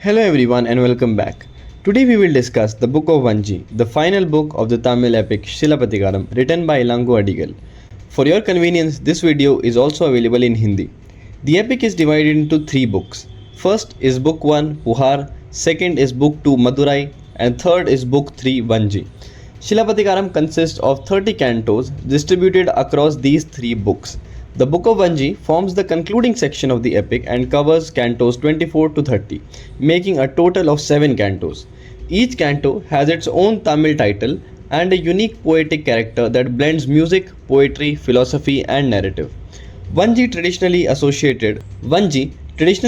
Hello everyone and welcome back. Today we will discuss the book of Vanci, the final book of the Tamil epic Shilapatikaram written by Ilanko Atikal. For your convenience, this video is also available in Hindi. The epic is divided into three books. First is book 1 Puhar, second is book 2 Madurai, and third is book 3 Vanci. Shilapatikaram consists of 30 cantos distributed across these three books. The Book of Vanci forms the concluding section of the epic and covers cantos 24 to 30, making a total of 7 cantos. Each canto has its own Tamil title and a unique poetic character that blends music, poetry, philosophy, and narrative. Vanci, traditionally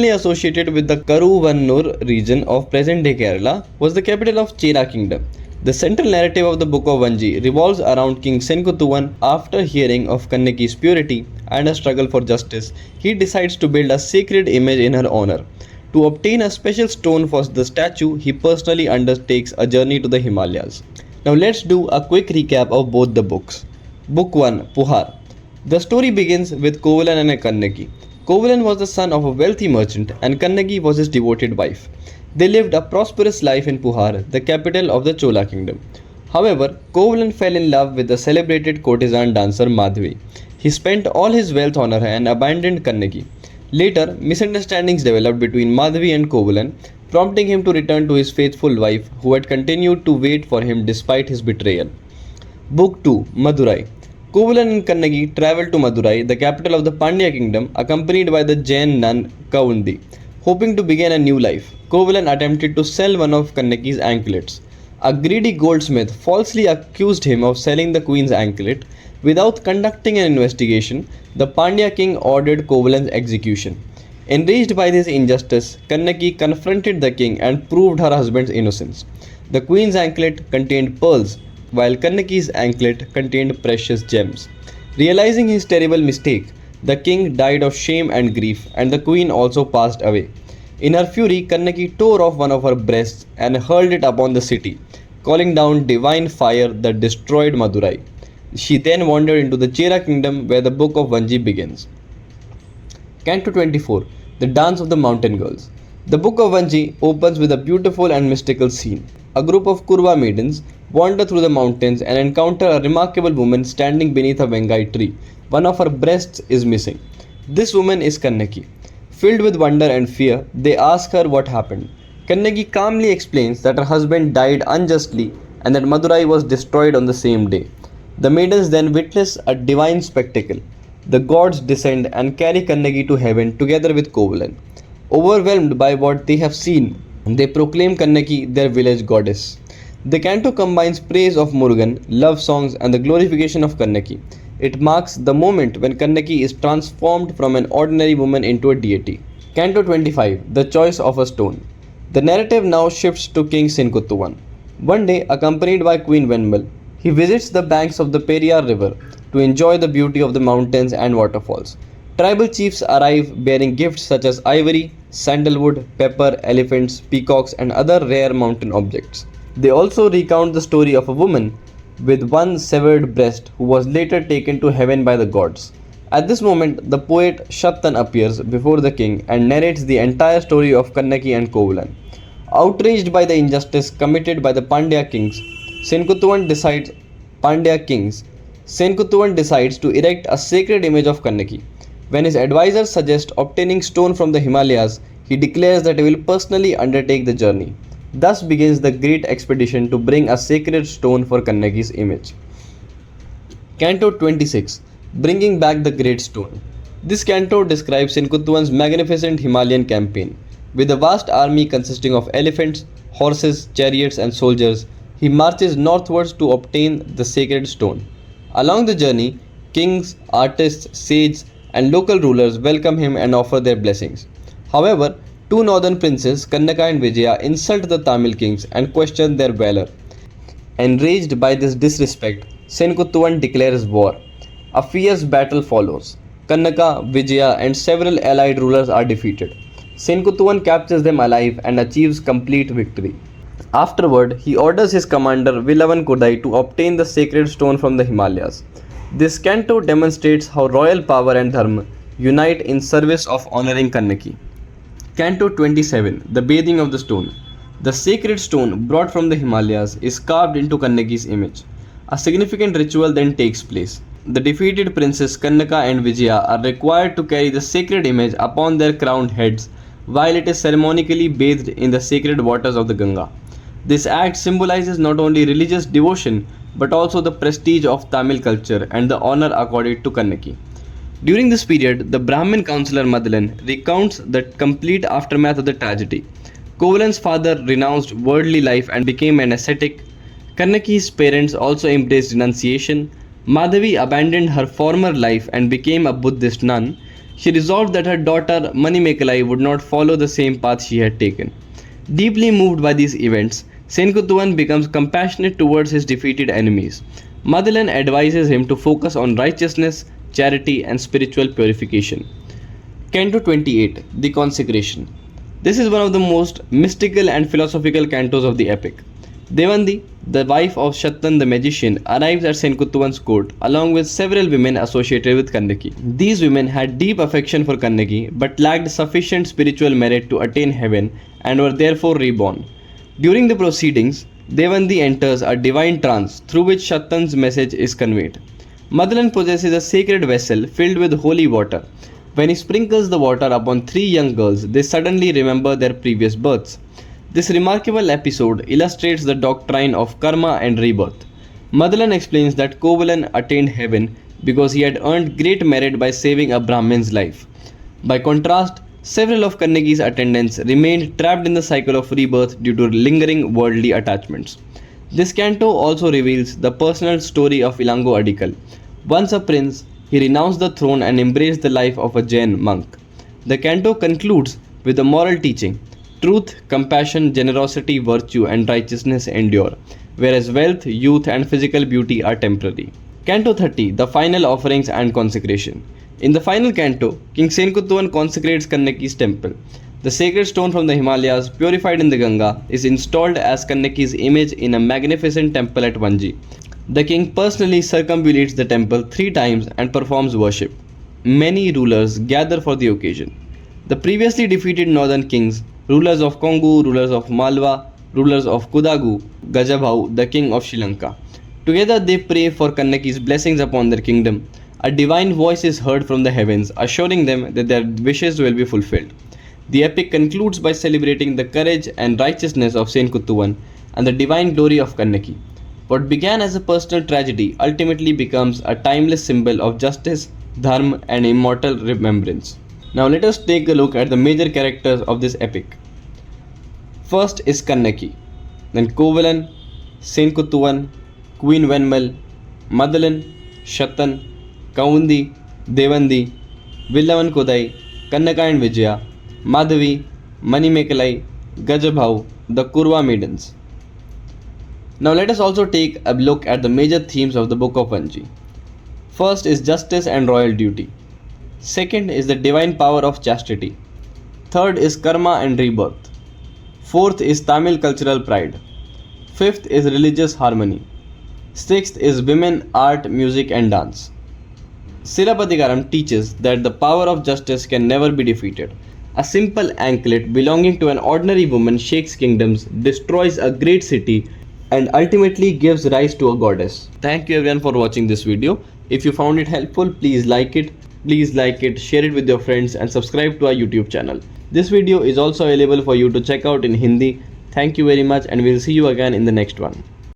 associated with the Karuvannur region of present-day Kerala, was the capital of Chera kingdom. The central narrative of the Book of Vanci revolves around King Senkuttuvan. After hearing of Kannaki's purity and a struggle for justice, he decides to build a sacred image in her honor. To obtain a special stone for the statue, he personally undertakes a journey to the Himalayas. Now let's do a quick recap of both the books. Book 1 Puhar. The story begins with Kovalan and Kannaki. Kovalan was the son of a wealthy merchant and Kannaki was his devoted wife. They lived a prosperous life in Puhar, the capital of the Chola kingdom. However, Kovalan fell in love with the celebrated courtesan dancer Madhvi. He spent all his wealth on her and abandoned Kannaki. Later, misunderstandings developed between Madhvi and Kovalan, prompting him to return to his faithful wife, who had continued to wait for him despite his betrayal. Book 2 Madurai. Kovalan and Kannaki travelled to Madurai, the capital of the Pandya kingdom, accompanied by the Jain nun Kaundi. Hoping to begin a new life, Kovalan attempted to sell one of Kannaki's anklets. A greedy goldsmith falsely accused him of selling the queen's anklet. Without conducting an investigation, the Pandya king ordered Kovalan's execution. Enraged by this injustice, Kannaki confronted the king and proved her husband's innocence. The queen's anklet contained pearls, while Kannaki's anklet contained precious gems. Realizing his terrible mistake, the king died of shame and grief, and the queen also passed away. In her fury, Kannaki tore off one of her breasts and hurled it upon the city, calling down divine fire that destroyed Madurai. She then wandered into the Chera kingdom where the book of Vanci begins. Canto 24 The Dance of the Mountain Girls. The book of Vanci opens with a beautiful and mystical scene. A group of Kurva maidens wander through the mountains and encounter a remarkable woman standing beneath a Vengai tree. One of her breasts is missing. This woman is Kannaki. Filled with wonder and fear, they ask her what happened. Kannaki calmly explains that her husband died unjustly and that Madurai was destroyed on the same day. The maidens then witness a divine spectacle. The gods descend and carry Kannaki to heaven together with Kovalan. Overwhelmed by what they have seen, they proclaim Kannaki their village goddess. The canto combines praise of Murugan, love songs, and the glorification of Kannaki. It marks the moment when Kannaki is transformed from an ordinary woman into a deity. Canto 25 The Choice of a Stone. The narrative now shifts to King Senkuttuvan. One day, accompanied by Queen Venmal, he visits the banks of the Periyar river to enjoy the beauty of the mountains and waterfalls. Tribal chiefs arrive bearing gifts such as ivory, sandalwood, pepper, elephants, peacocks, and other rare mountain objects. They also recount the story of a woman with one severed breast who was later taken to heaven by the gods. At this moment, the poet Shattan appears before the king and narrates the entire story of Kannaki and Kovalan. Outraged by the injustice committed by the Pandya kings, Senkuttuvan decides to erect a sacred image of Kannaki. When his advisors suggest obtaining stone from the Himalayas, he declares that he will personally undertake the journey. Thus begins the great expedition to bring a sacred stone for Kannaki's image. Canto 26 Bringing Back the Great Stone. This canto describes Senkuttuvan's magnificent Himalayan campaign. With a vast army consisting of elephants, horses, chariots, and soldiers, he marches northwards to obtain the sacred stone. Along the journey, kings, artists, sages, and local rulers welcome him and offer their blessings. However, two northern princes, Kannaka and Vijaya, insult the Tamil kings and question their valor. Enraged by this disrespect, Senkuttuvan declares war. A fierce battle follows. Kannaka, Vijaya, and several allied rulers are defeated. Senkuttuvan captures them alive and achieves complete victory. Afterward, he orders his commander Vilavan Kodai to obtain the sacred stone from the Himalayas. This canto demonstrates how royal power and dharma unite in service of honoring Kannaki. Canto 27, The Bathing of the Stone. The sacred stone brought from the Himalayas is carved into Kannaki's image. A significant ritual then takes place. The defeated princes Kannaka and Vijaya are required to carry the sacred image upon their crowned heads while it is ceremonically bathed in the sacred waters of the Ganga. This act symbolizes not only religious devotion but also the prestige of Tamil culture and the honor accorded to Kannaki. During this period, the Brahmin counselor Madalan recounts the complete aftermath of the tragedy. Kovalan's father renounced worldly life and became an ascetic. Kannaki's parents also embraced renunciation. Madhavi abandoned her former life and became a Buddhist nun. She resolved that her daughter Manimekalai would not follow the same path she had taken. Deeply moved by these events, Senkuttuvan becomes compassionate towards his defeated enemies. Madalan advises him to focus on righteousness, charity, and spiritual purification. Canto 28, The Consecration. This is one of the most mystical and philosophical cantos of the epic. Devandi, the wife of Shattan the magician, arrives at Senkuttuvan's court along with several women associated with Kannaki. These women had deep affection for Kannaki but lacked sufficient spiritual merit to attain heaven and were therefore reborn. During the proceedings, Devandi enters a divine trance through which Shattan's message is conveyed. Madalan possesses a sacred vessel filled with holy water. When he sprinkles the water upon three young girls, they suddenly remember their previous births. This remarkable episode illustrates the doctrine of karma and rebirth. Madalan explains that Kovalan attained heaven because he had earned great merit by saving a Brahmin's life. By contrast, several of Kannaki's attendants remained trapped in the cycle of rebirth due to lingering worldly attachments. This canto also reveals the personal story of Ilanko Atikal. Once a prince, he renounced the throne and embraced the life of a Jain monk. The canto concludes with a moral teaching. Truth, compassion, generosity, virtue, and righteousness endure, whereas wealth, youth, and physical beauty are temporary. Canto 30, The Final Offerings and Consecration. In the final canto, King Senkuttuvan consecrates Kannaki's temple. The sacred stone from the Himalayas, purified in the Ganga, is installed as Kannaki's image in a magnificent temple at Vanci. The king personally circumambulates the temple 3 times and performs worship. Many rulers gather for the occasion. The previously defeated northern kings, rulers of Kongu, rulers of Malwa, rulers of Kudagu, Gajabhau, the king of Sri Lanka. Together they pray for Kannaki's blessings upon their kingdom. A divine voice is heard from the heavens, assuring them that their wishes will be fulfilled. The epic concludes by celebrating the courage and righteousness of Senkuttuvan and the divine glory of Kannaki. What began as a personal tragedy ultimately becomes a timeless symbol of justice, dharma, and immortal remembrance. Now let us take a look at the major characters of this epic. First is Kannaki, then Kovalan, Senkuttuvan, Queen Venmal, Madalan, Shattan, Kaundi, Devandi, Villavan Kodai, Kannaka and Vijaya, Madhavi, Manimekalai, Gajabhau, the Kurva maidens. Now let us also take a look at the major themes of the Book of Vanci. First is justice and royal duty. Second is the divine power of chastity. Third is karma and rebirth. Fourth is Tamil cultural pride. Fifth is religious harmony. Sixth is women, art, music and dance. Silapadikaram teaches that the power of justice can never be defeated. A simple anklet belonging to an ordinary woman shakes kingdoms, destroys a great city, and ultimately gives rise to a goddess. Thank you everyone for watching this video. If you found it helpful, please like it, share it with your friends and subscribe to our YouTube channel. This video is also available for you to check out in Hindi. Thank you very much and we'll see you again in the next one.